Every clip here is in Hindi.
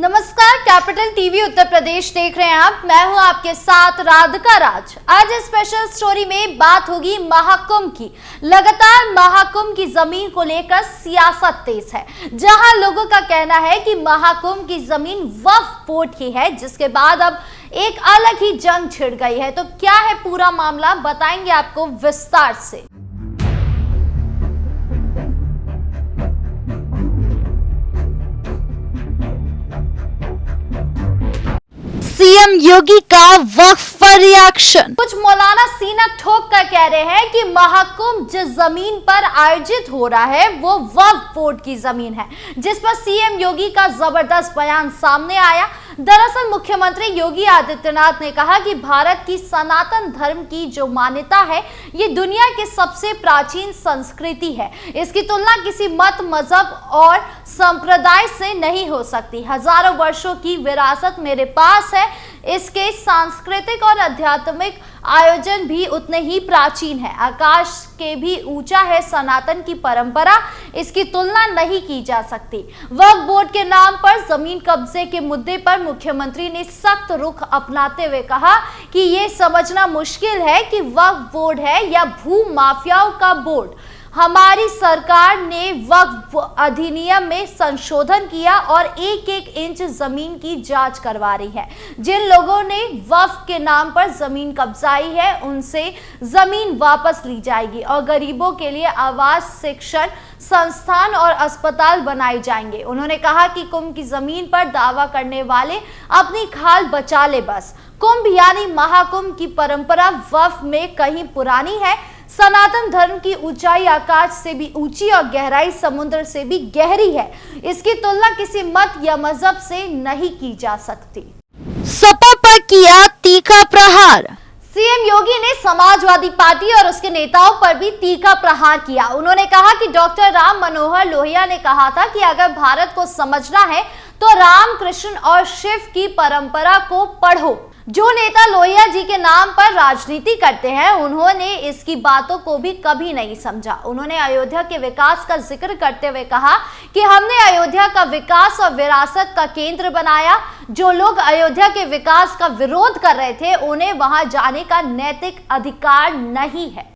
नमस्कार, कैपिटल टीवी उत्तर प्रदेश देख रहे हैं आप। मैं हूं आपके साथ राधिका राज। आज इस स्पेशल स्टोरी में बात होगी महाकुंभ की। लगातार महाकुंभ की जमीन को लेकर सियासत तेज है, जहां लोगों का कहना है कि महाकुंभ की जमीन वक्फ बोर्ड की है, जिसके बाद अब एक अलग ही जंग छिड़ गई है। तो क्या है पूरा मामला, बताएंगे आपको विस्तार से। सीएम योगी का वक्फ पर रिएक्शन। कुछ मौलाना सीना ठोक कर कह रहे हैं कि महाकुंभ जिस जमीन पर आयोजित हो रहा है वो वक्फ बोर्ड की जमीन है, जिस पर सीएम योगी का जबरदस्त बयान सामने आया। दरअसल मुख्यमंत्री योगी आदित्यनाथ ने कहा कि भारत की सनातन धर्म की जो मान्यता है ये दुनिया की सबसे प्राचीन संस्कृति है। इसकी तुलना किसी मत, मजहब और संप्रदाय से नहीं हो सकती। हजारों वर्षों की विरासत मेरे पास है। इसके सांस्कृतिक और आध्यात्मिक आयोजन भी उतने ही प्राचीन है। आकाश के भी ऊंचा है सनातन की परंपरा, इसकी तुलना नहीं की जा सकती। वक्फ बोर्ड के नाम पर जमीन कब्जे के मुद्दे पर मुख्यमंत्री ने सख्त रुख अपनाते हुए कहा कि ये समझना मुश्किल है कि वक्फ बोर्ड है या भू माफियाओं का बोर्ड। हमारी सरकार ने वक्फ अधिनियम में संशोधन किया और एक एक इंच जमीन की जांच करवा रही है। जिन लोगों ने वक्फ के नाम पर जमीन कब्जाई है उनसे जमीन वापस ली जाएगी और गरीबों के लिए आवास, शिक्षण संस्थान और अस्पताल बनाए जाएंगे। उन्होंने कहा कि कुंभ की जमीन पर दावा करने वाले अपनी खाल बचा ले बस। कुंभ यानी महाकुंभ की परंपरा वक्फ में कहीं पुरानी है। सनातन धर्म की ऊंचाई आकाश से भी ऊंची और गहराई समुद्र से भी गहरी है। इसकी तुलना किसी मत या मजहब से नहीं की जा सकती। सपा पर किया तीखा प्रहार। सीएम योगी ने समाजवादी पार्टी और उसके नेताओं पर भी तीखा प्रहार किया। उन्होंने कहा कि डॉक्टर राम मनोहर लोहिया ने कहा था कि अगर भारत को समझना है तो राम, कृष्ण और शिव की परंपरा को पढ़ो। जो नेता लोहिया जी के नाम पर राजनीति करते हैं उन्होंने इसकी बातों को भी कभी नहीं समझा। उन्होंने अयोध्या के विकास का जिक्र करते हुए कहा कि हमने अयोध्या का विकास और विरासत का केंद्र बनाया। जो लोग अयोध्या के विकास का विरोध कर रहे थे उन्हें वहां जाने का नैतिक अधिकार नहीं है।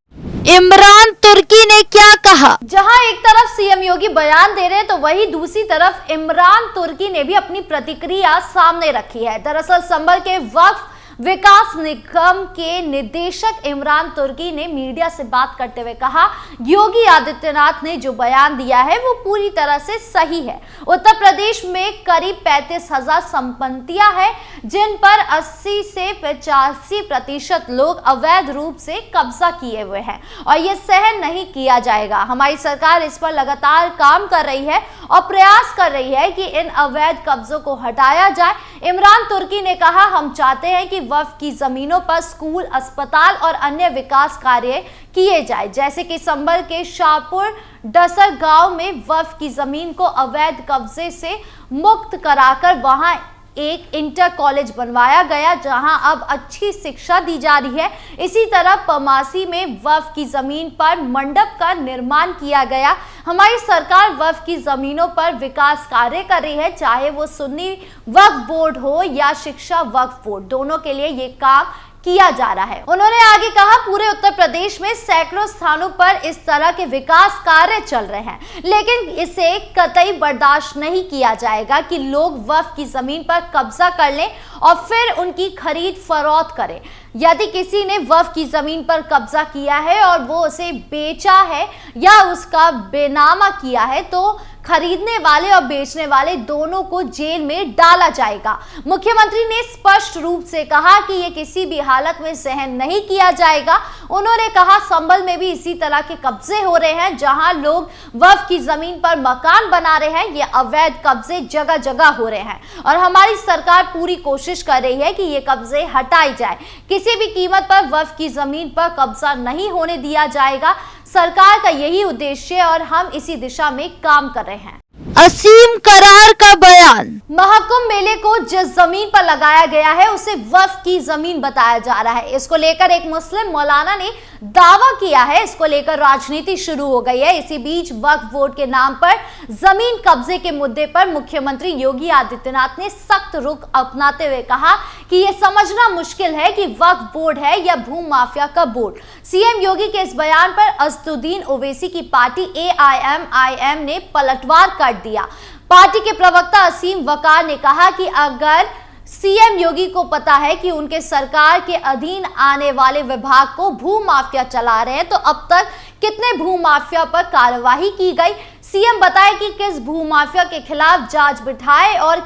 इमरान तुर्की ने क्या कहा? जहां एक तरफ सीएम योगी बयान दे रहे हैं तो वहीं दूसरी तरफ इमरान तुर्की ने भी अपनी प्रतिक्रिया सामने रखी है। दरअसल संभल के वक्फ विकास निगम के निदेशक इमरान तुर्की ने मीडिया से बात करते हुए कहा, योगी आदित्यनाथ ने जो बयान दिया है वो पूरी तरह से सही है। उत्तर प्रदेश में करीब 35,000 संपत्तियां हैं जिन पर 80 से 85% लोग अवैध रूप से कब्जा किए हुए हैं और ये सहन नहीं किया जाएगा। हमारी सरकार इस पर लगातार काम कर रही है और प्रयास कर रही है कि इन अवैध कब्जों को हटाया जाए। इमरान तुर्की ने कहा, हम चाहते हैं कि वक्फ की जमीनों पर स्कूल, अस्पताल और अन्य विकास कार्य किए जाए, जैसे कि संभल के शाहपुर डसर गांव में वक्फ की जमीन को अवैध कब्जे से मुक्त कराकर वहां एक इंटर कॉलेज बनवाया गया जहां अब अच्छी शिक्षा दी जा रही है। इसी तरह पमासी में वक्फ की जमीन पर मंडप का निर्माण किया गया। हमारी सरकार वक्फ की जमीनों पर विकास कार्य कर रही है, चाहे वो सुन्नी वक्फ बोर्ड हो या शिक्षा वक्फ बोर्ड, दोनों के लिए ये काम किया जा रहा है। उन्होंने आगे कहा, पूरे उत्तर प्रदेश में सैकड़ों स्थानों पर इस तरह के विकास कार्य चल रहे हैं, लेकिन इसे कतई बर्दाश्त नहीं किया जाएगा कि लोग वक्फ की जमीन पर कब्जा कर लें और फिर उनकी खरीद फरोख्त करें। यदि किसी ने वक्फ की जमीन पर कब्जा किया है और वो उसे बेचा है या उसका बेनामा किया है तो खरीदने वाले और बेचने वाले दोनों को जेल में डाला जाएगा। मुख्यमंत्री ने स्पष्ट रूप से कहा कि ये किसी भी हालत में सहन नहीं किया जाएगा। उन्होंने कहा, संभल में भी इसी तरह के कब्जे हो रहे हैं, जहां लोग वक्फ की जमीन पर मकान बना रहे हैं। ये अवैध कब्जे जगह जगह हो रहे हैं और हमारी सरकार पूरी कोशिश कर रही है कि ये कब्जे हटाए जाए। किसी भी कीमत पर वक्फ की जमीन पर कब्जा नहीं होने दिया जाएगा। सरकार का यही उद्देश्य है और हम इसी दिशा में काम कर रहे हैं। असीम करार का बयान। महाकुंभ मेले को जिस जमीन पर लगाया गया है उसे वक्फ की जमीन बताया जा रहा है। इसको लेकर एक मुस्लिम मौलाना ने दावा किया है। इसको लेकर राजनीति शुरू हो गई है। इसी बीच वक्फ बोर्ड के नाम पर जमीन कब्जे के मुद्दे पर मुख्यमंत्री योगी आदित्यनाथ ने सख्त रुख अपनाते हुए कहा कि यह समझना मुश्किल है कि वक्फ बोर्ड है या भू माफिया का बोर्ड। सीएम योगी के इस बयान पर असदुद्दीन ओवैसी की पार्टी AIMIM ने पलटवार कर दिया। पार्टी के प्रवक्ता असीम वकार ने कहा कि अगर सीएम योगी को पता है कि उनके सरकार के अधीन आने वाले विभाग को भू माफिया चला रहे हैं तो अब तक कितने भू माफिया पर कार्रवाई की गई। सीएम बताए कि किस भू माफिया के खिलाफ जांच बिठाए और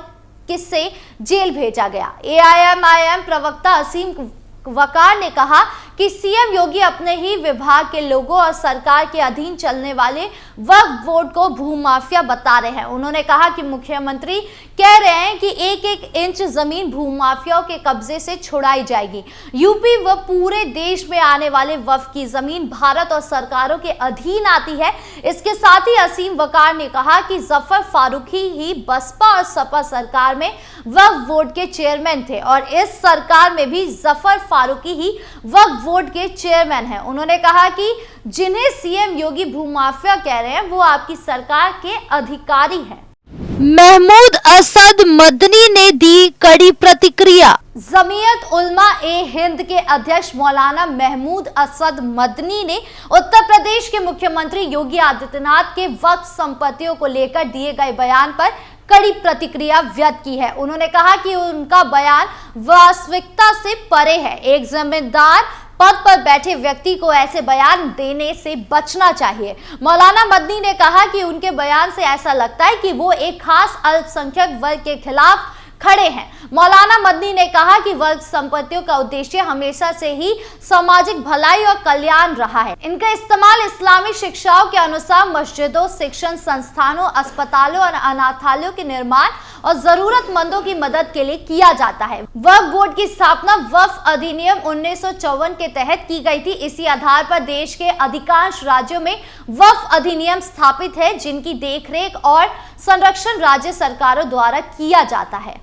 किससे जेल भेजा गया। AIMIM प्रवक्ता असीम वकार ने कहा कि सीएम योगी अपने ही विभाग के लोगों और सरकार के अधीन चलने वाले वक्फ बोर्ड को भूमाफिया बता रहे हैं। उन्होंने कहा कि मुख्यमंत्री कह रहे हैं कि एक एक इंच जमीन भूमाफियाओं के कब्जे से छुड़ाई जाएगी। यूपी व पूरे देश में आने वाले वक्फ की जमीन भारत और सरकारों के अधीन आती है। इसके साथ ही असीम वकार ने कहा कि जफर फारूकी ही बसपा और सपा सरकार में वक्फ बोर्ड के चेयरमैन थे और इस सरकार में भी जफर फारूकी ही वक्फ बोर्ड के चेयरमैन हैं। उन्होंने कहा कि जिन्हें सीएम योगी भूमाफिया कह रहे हैं वो आपकी सरकार के अधिकारी हैं। महमूद असद मदनी ने दी कड़ी प्रतिक्रिया। जमीयत उलमा ए हिंद के अध्यक्ष मौलाना महमूद असद मदनी ने उत्तर प्रदेश के मुख्यमंत्री योगी आदित्यनाथ के वक्फ संपत्तियों को लेकर दिए गए बयान पर कड़ी प्रतिक्रिया व्यक्त की है। उन्होंने कहा कि उनका बयान वास्तविकता से परे है। एक जिम्मेदार पद पर बैठे व्यक्ति को ऐसे बयान देने से बचना चाहिए। मौलाना मदनी ने कहा कि उनके बयान से ऐसा लगता है कि वो एक खास अल्पसंख्यक वर्ग के खिलाफ खड़े हैं। मौलाना मदनी ने कहा कि वक्फ संपत्तियों का उद्देश्य हमेशा से ही सामाजिक भलाई और कल्याण रहा है। इनका इस्तेमाल इस्लामी शिक्षाओं के अनुसार मस्जिदों, शिक्षण संस्थानों, अस्पतालों और अनाथालयों के निर्माण और जरूरतमंदों की मदद के लिए किया जाता है। वक्फ बोर्ड की स्थापना वक्फ अधिनियम 1954 के तहत की गई थी। इसी आधार पर देश के अधिकांश राज्यों में वक्फ अधिनियम स्थापित है जिनकी देखरेख और संरक्षण राज्य सरकारों द्वारा किया जाता है।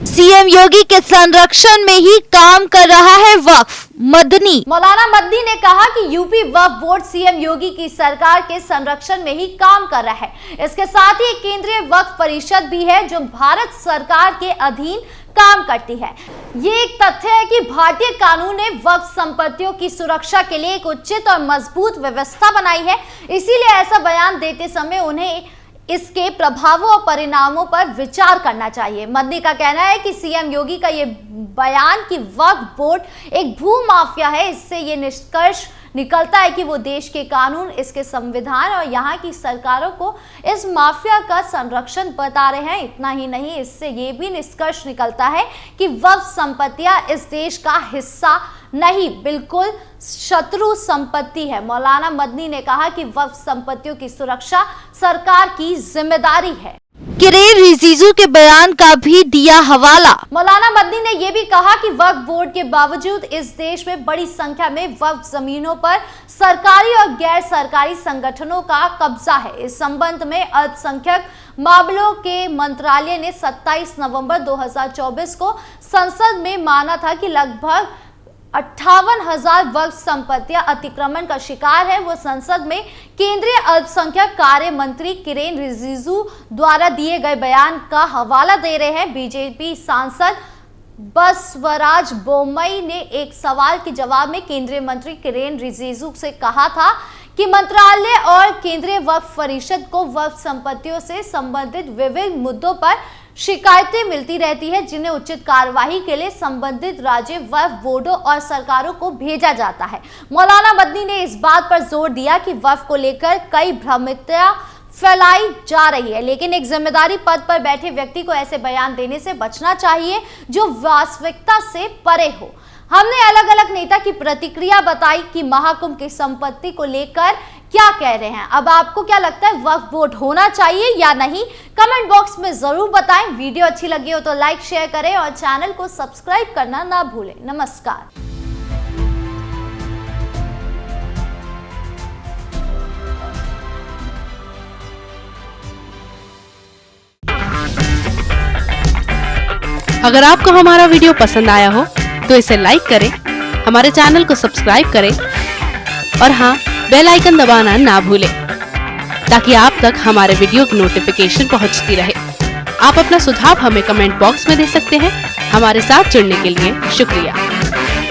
सीएम योगी के संरक्षण में ही काम कर रहा है वक्फ। मदनी मौलाना मदनी ने कहा कि यूपी वक्फ बोर्ड सीएम योगी की सरकार के संरक्षण में ही काम कर रहा है। इसके साथ ही केंद्रीय वक्फ परिषद भी है जो भारत सरकार के अधीन काम करती है। ये एक तथ्य है कि भारतीय कानून ने वक्फ संपत्तियों की सुरक्षा के लिए एक उचित और मजबूत व्यवस्था बनाई है। इसीलिए ऐसा बयान देते समय उन्हें इसके प्रभावों और परिणामों पर विचार करना चाहिए। मदनी का कहना है कि सीएम योगी का ये बयान कि वक्फ बोर्ड एक भू माफिया है, इससे ये निष्कर्ष निकलता है कि वो देश के कानून, इसके संविधान और यहाँ की सरकारों को इस माफिया का संरक्षण बता रहे हैं। इतना ही नहीं, इससे ये भी निष्कर्ष निकलता है कि वक्फ संपत्तियां इस देश का हिस्सा नहीं, बिल्कुल शत्रु संपत्ति है। मौलाना मदनी ने कहा कि वक्फ संपत्तियों की सुरक्षा सरकार की जिम्मेदारी है। किरेन रिजिजू के बयान का भी दिया हवाला। मौलाना मदनी ने यह भी कहा कि वक्फ बोर्ड के बावजूद इस देश में बड़ी संख्या में वक्फ जमीनों पर सरकारी और गैर सरकारी संगठनों का कब्जा है। इस संबंध में अल्पसंख्यक मामलों के मंत्रालय ने 27 नवंबर 2024 को संसद में माना था कि लगभग 58,000 वक्फ संपत्तियां अतिक्रमण का शिकार है। वो संसद में केंद्रीय अल्पसंख्यक कार्य मंत्री किरेन रिजिजू द्वारा दिए गए बयान का हवाला दे रहे हैं। बीजेपी सांसद बसवराज बोम्मई ने एक सवाल के जवाब में केंद्रीय मंत्री किरेन रिजिजू से कहा था कि मंत्रालय और केंद्रीय वक्फ परिषद को वक्फ संपत्तियों से संबंधित विभिन्न मुद्दों पर शिकायतें मिलती रहती है जिन्हें उचित कार्यवाही के लिए संबंधित राज्य वक्फ बोर्डों और सरकारों को भेजा जाता है। मौलाना मदनी ने इस बात पर जोर दिया कि वक्फ को लेकर कई भ्रमितता फैलाई जा रही है, लेकिन एक जिम्मेदारी पद पर बैठे व्यक्ति को ऐसे बयान देने से बचना चाहिए जो वास्तविकता से परे हो। हमने अलग अलग नेता की प्रतिक्रिया बताई कि महाकुंभ की संपत्ति को लेकर क्या कह रहे हैं। अब आपको क्या लगता है, वक्फ बोर्ड होना चाहिए या नहीं? कमेंट बॉक्स में जरूर बताएं। वीडियो अच्छी लगी हो तो लाइक शेयर करें और चैनल को सब्सक्राइब करना ना भूलें। नमस्कार। अगर आपको हमारा वीडियो पसंद आया हो तो इसे लाइक करें, हमारे चैनल को सब्सक्राइब करें और हाँ, बेल आइकन दबाना ना भूलें ताकि आप तक हमारे वीडियो की नोटिफिकेशन पहुंचती रहे। आप अपना सुझाव हमें कमेंट बॉक्स में दे सकते हैं। हमारे साथ जुड़ने के लिए शुक्रिया।